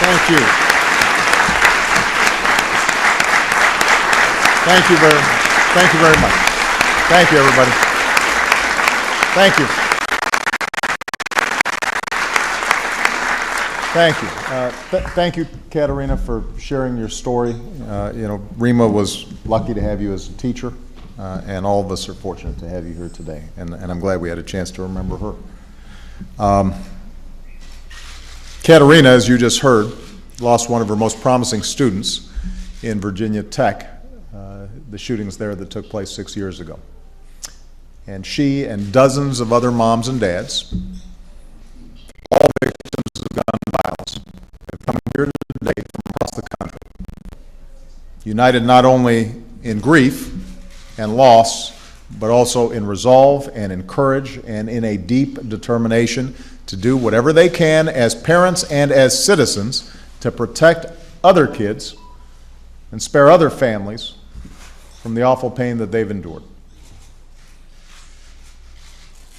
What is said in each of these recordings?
Thank you. Thank you very much. Thank you, everybody. Thank you. Thank you. Thank you, Katerina, for sharing your story. Rima was lucky to have you as a teacher, and all of us are fortunate to have you here today, and I'm glad we had a chance to remember her. Katerina, as you just heard, lost one of her most promising students in Virginia Tech, the shootings there that took place 6 years ago. And she and dozens of other moms and dads, all victims of gun violence, have come here today from across the country, united not only in grief and loss, but also in resolve and in courage and in a deep determination to do whatever they can as parents and as citizens to protect other kids and spare other families from the awful pain that they've endured.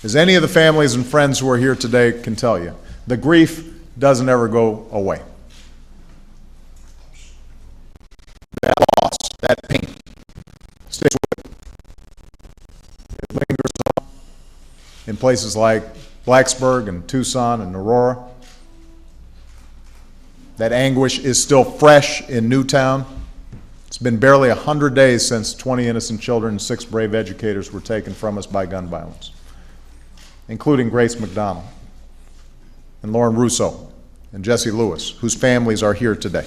As any of the families and friends who are here today can tell you, the grief doesn't ever go away. That loss, that pain, stays with you. It lingers on in places like Blacksburg and Tucson and Aurora. That anguish is still fresh in Newtown. It's been barely 100 days since 20 innocent children and 6 brave educators were taken from us by gun violence, including Grace McDonald and Lauren Russo and Jesse Lewis, whose families are here today.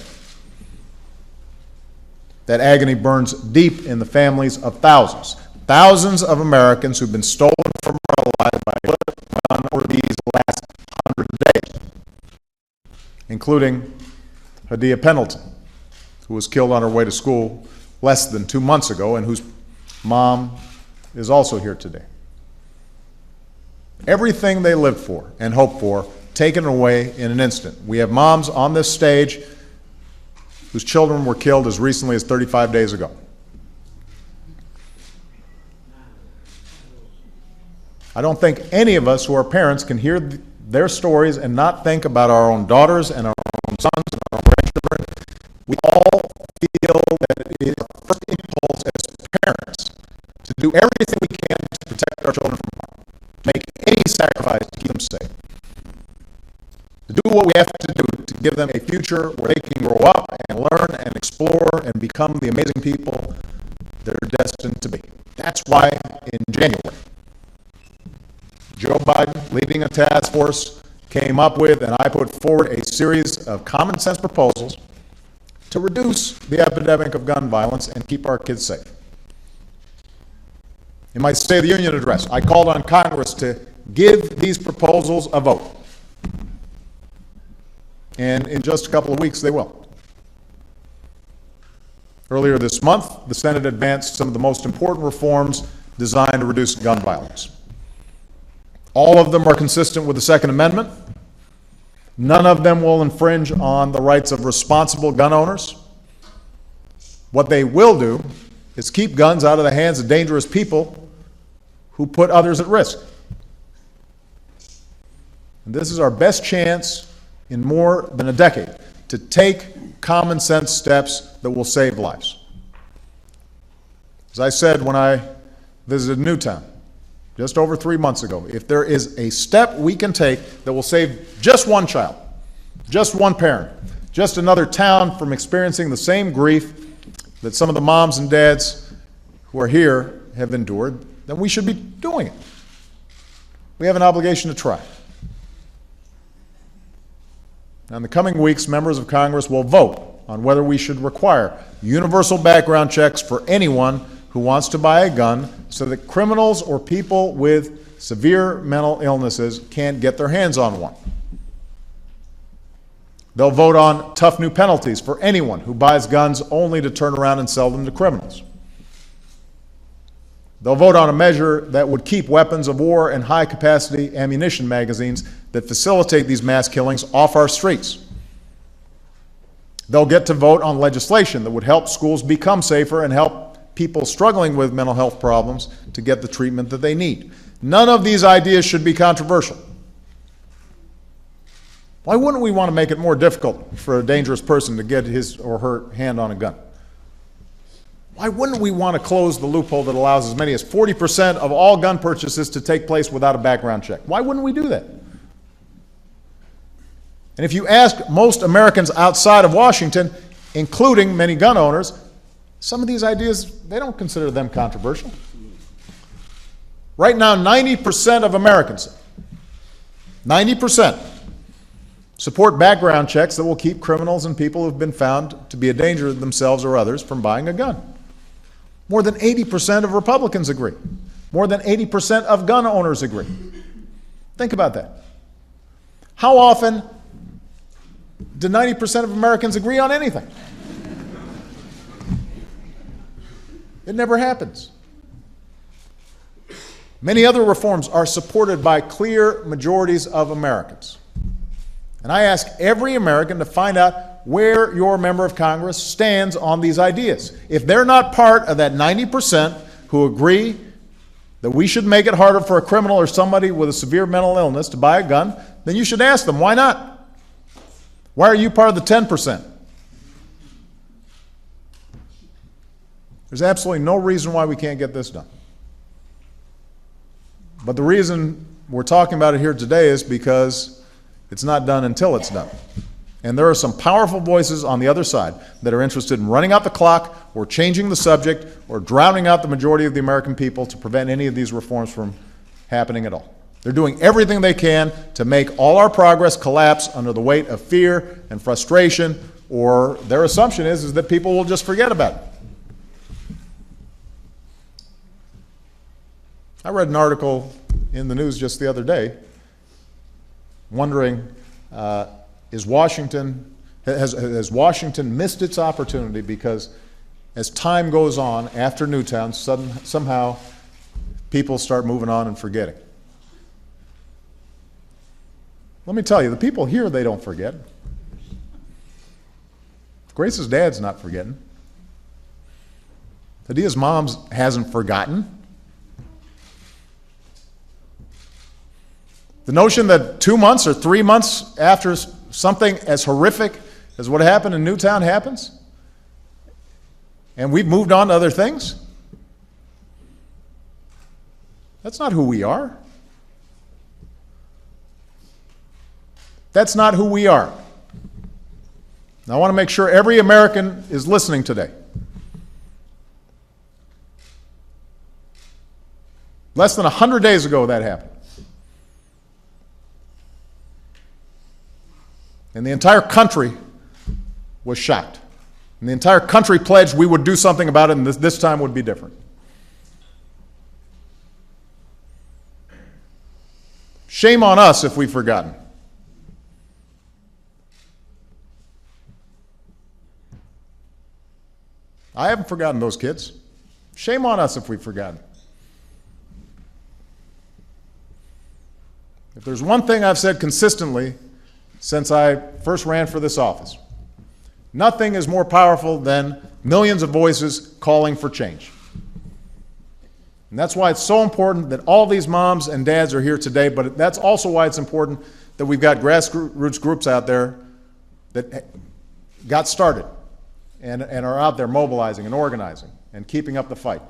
That agony burns deep in the families of thousands of Americans who've been stolen from our lives by a gun over these last 100 days, including Hadia Pendleton, who was killed on her way to school less than 2 months ago and whose mom is also here today. Everything they lived for and hoped for taken away in an instant. We have moms on this stage whose children were killed as recently as 35 days ago. I don't think any of us who are parents can hear their stories and not think about our own daughters and our own sons and our own grandchildren. We all feel that it is our first impulse as parents to do everything we can to protect our children from harm, to make any sacrifice to keep them safe, to do what we have to do to give them a future where they can grow up and learn and explore and become the amazing people they're destined to be. That's why in January, Joe Biden, leading a task force, came up with and I put forward a series of common sense proposals to reduce the epidemic of gun violence and keep our kids safe. In my State of the Union address, I called on Congress to give these proposals a vote. And in just a couple of weeks, they will. Earlier this month, the Senate advanced some of the most important reforms designed to reduce gun violence. All of them are consistent with the Second Amendment. None of them will infringe on the rights of responsible gun owners. What they will do is keep guns out of the hands of dangerous people who put others at risk. And this is our best chance in more than a decade to take common sense steps that will save lives. As I said when I visited Newtown just over 3 months ago, if there is a step we can take that will save just one child, just one parent, just another town from experiencing the same grief that some of the moms and dads who are here have endured, then we should be doing it. We have an obligation to try. Now, in the coming weeks, members of Congress will vote on whether we should require universal background checks for anyone who wants to buy a gun so that criminals or people with severe mental illnesses can't get their hands on one. They'll vote on tough new penalties for anyone who buys guns only to turn around and sell them to criminals. They'll vote on a measure that would keep weapons of war and high-capacity ammunition magazines that facilitate these mass killings off our streets. They'll get to vote on legislation that would help schools become safer and help people struggling with mental health problems to get the treatment that they need. None of these ideas should be controversial. Why wouldn't we want to make it more difficult for a dangerous person to get his or her hand on a gun? Why wouldn't we want to close the loophole that allows as many as 40% of all gun purchases to take place without a background check? Why wouldn't we do that? And if you ask most Americans outside of Washington, including many gun owners, some of these ideas, they don't consider them controversial. Right now, 90% of Americans, 90%, support background checks that will keep criminals and people who have been found to be a danger to themselves or others from buying a gun. More than 80% of Republicans agree. More than 80% of gun owners agree. Think about that. How often do 90% of Americans agree on anything? It never happens. Many other reforms are supported by clear majorities of Americans. And I ask every American to find out where your member of Congress stands on these ideas. If they're not part of that 90% who agree that we should make it harder for a criminal or somebody with a severe mental illness to buy a gun, then you should ask them, why not? Why are you part of the 10%? There's absolutely no reason why we can't get this done. But the reason we're talking about it here today is because it's not done until it's done. And there are some powerful voices on the other side that are interested in running out the clock or changing the subject or drowning out the majority of the American people to prevent any of these reforms from happening at all. They're doing everything they can to make all our progress collapse under the weight of fear and frustration, or their assumption is that people will just forget about it. I read an article in the news just the other day wondering, has Washington missed its opportunity because as time goes on after Newtown, somehow people start moving on and forgetting. Let me tell you, the people here, they don't forget. Grace's dad's not forgetting. Hadia's mom hasn't forgotten. The notion that 2 months or 3 months after something as horrific as what happened in Newtown happens, and we've moved on to other things, that's not who we are. That's not who we are. Now, I want to make sure every American is listening today. Less than 100 days ago that happened. And the entire country was shocked. And the entire country pledged we would do something about it, and this time would be different. Shame on us if we've forgotten. I haven't forgotten those kids. Shame on us if we've forgotten. If there's one thing I've said consistently since I first ran for this office, nothing is more powerful than millions of voices calling for change. And that's why it's so important that all these moms and dads are here today, but that's also why it's important that we've got grassroots groups out there that got started and are out there mobilizing and organizing and keeping up the fight.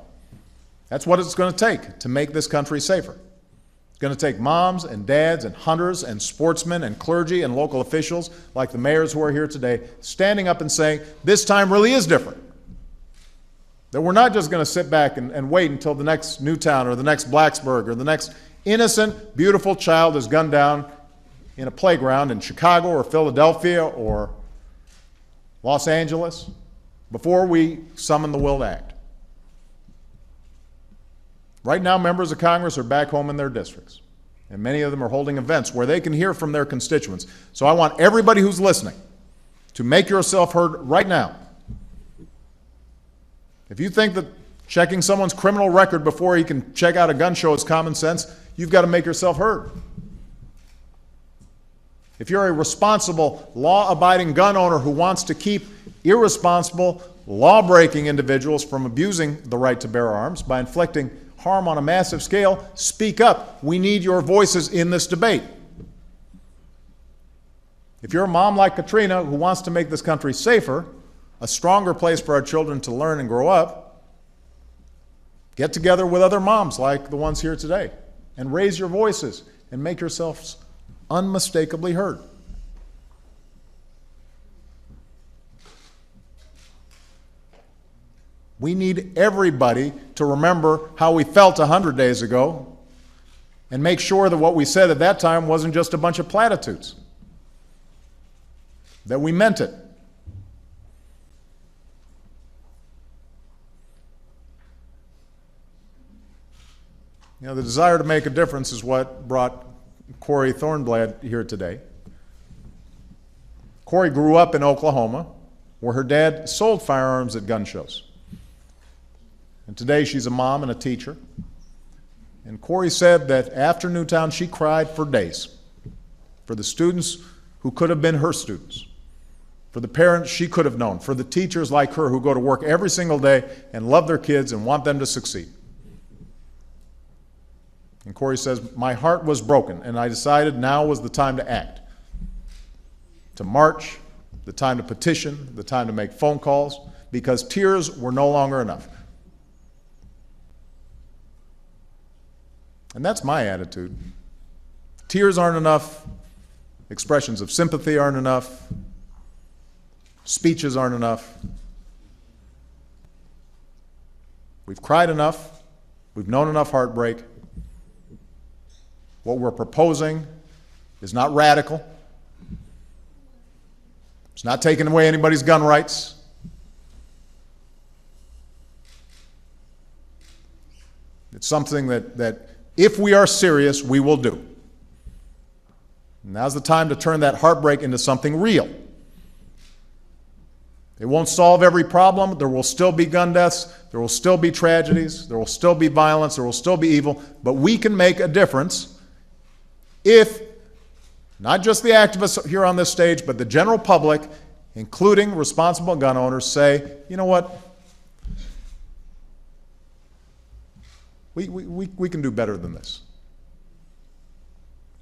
That's what it's going to take to make this country safer. It's going to take moms and dads and hunters and sportsmen and clergy and local officials like the mayors who are here today standing up and saying, this time really is different. That we're not just going to sit back and wait until the next Newtown or the next Blacksburg or the next innocent, beautiful child is gunned down in a playground in Chicago or Philadelphia or Los Angeles before we summon the will to act. Right now, members of Congress are back home in their districts, and many of them are holding events where they can hear from their constituents. So I want everybody who's listening to make yourself heard right now. If you think that checking someone's criminal record before he can check out a gun show is common sense, you've got to make yourself heard. If you're a responsible, law-abiding gun owner who wants to keep irresponsible, law-breaking individuals from abusing the right to bear arms by inflicting harm on a massive scale, speak up. We need your voices in this debate. If you're a mom like Katrina who wants to make this country safer, a stronger place for our children to learn and grow up, get together with other moms like the ones here today and raise your voices and make yourselves unmistakably heard. We need everybody to remember how we felt 100 days ago and make sure that what we said at that time wasn't just a bunch of platitudes, that we meant it. You know, the desire to make a difference is what brought Corey Thornblad here today. Corey grew up in Oklahoma, where her dad sold firearms at gun shows. And today she's a mom and a teacher. And Corey said that after Newtown, she cried for days for the students who could have been her students, for the parents she could have known, for the teachers like her who go to work every single day and love their kids and want them to succeed. And Corey says, my heart was broken, and I decided now was the time to act, to march, the time to petition, the time to make phone calls, because tears were no longer enough. And that's my attitude. Tears aren't enough. Expressions of sympathy aren't enough. Speeches aren't enough. We've cried enough. We've known enough heartbreak. What we're proposing is not radical. It's not taking away anybody's gun rights. It's something that if we are serious, we will do. Now's the time to turn that heartbreak into something real. It won't solve every problem. There will still be gun deaths. There will still be tragedies. There will still be violence. There will still be evil. But we can make a difference if not just the activists here on this stage, but the general public, including responsible gun owners, say, you know what? We can do better than this.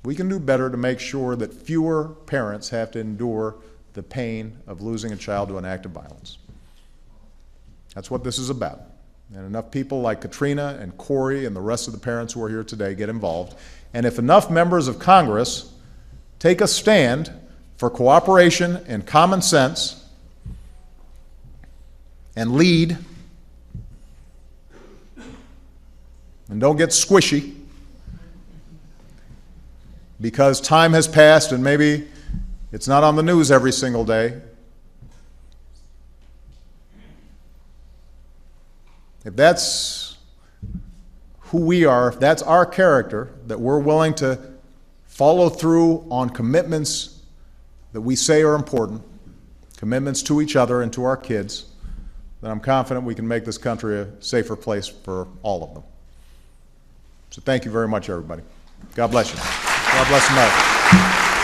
We can do better to make sure that fewer parents have to endure the pain of losing a child to an act of violence. That's what this is about. And enough people like Katrina and Corey and the rest of the parents who are here today get involved. And if enough members of Congress take a stand for cooperation and common sense and lead and don't get squishy because time has passed and maybe it's not on the news every single day. If that's who we are, if that's our character, that we're willing to follow through on commitments that we say are important, commitments to each other and to our kids, then I'm confident we can make this country a safer place for all of them. So thank you very much, everybody. God bless you. God bless America.